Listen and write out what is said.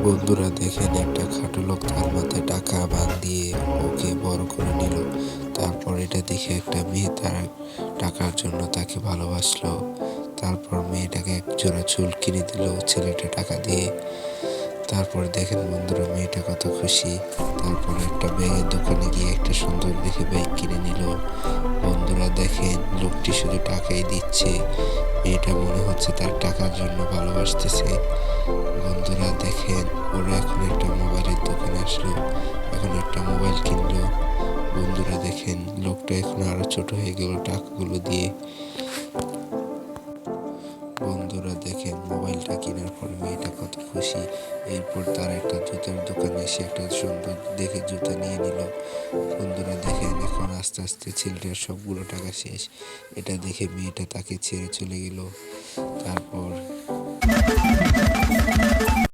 বন্ধুরা দেখেন, একটা খাটো লোক তার মাথায় টাকা বাঁধিয়ে ওকে বড় করে নিল। তারপর এটা দেখে একটা মেয়ে তার টাকার জন্য তাকে ভালোবাসলো। তারপর মেয়েটাকে এক জোড়া চুল কিনে দিল ছেলেটা টাকা দিয়ে। তারপর দেখেন বন্ধুরা, মেয়েটা কত খুশি। তারপর একটা ব্যাগের দোকানে গিয়ে একটা সুন্দর দেখে ব্যাগ কিনে নিল। বন্ধুরা দেখেন, লোকটি শুধু টাকাই দিচ্ছে, মেয়েটা মনে হচ্ছে তার টাকার জন্য ভালোবাসতেছে। বন্ধুরা দেখেন, ওরা এখন একটা মোবাইলের দোকানে আসলো, এখন একটা মোবাইল কিনলো। বন্ধুরা দেখেন, লোকটা এখন আরো ছোট হয়ে গেল টাকাগুলো দিয়ে। বন্ধুরা দেখেন, মোবাইলটা কেনার পর মেয়েটা কত খুশি। এরপর তার একটা জুতার দোকানে এসে একটা সুন্দর দেখে জুতা নিয়ে নিল। বন্ধুরা দেখেন, এখন আস্তে আস্তে ছেলেটার সবগুলো টাকা শেষ। এটা দেখে মেয়েটা তাকে ছেড়ে চলে গেল। তারপর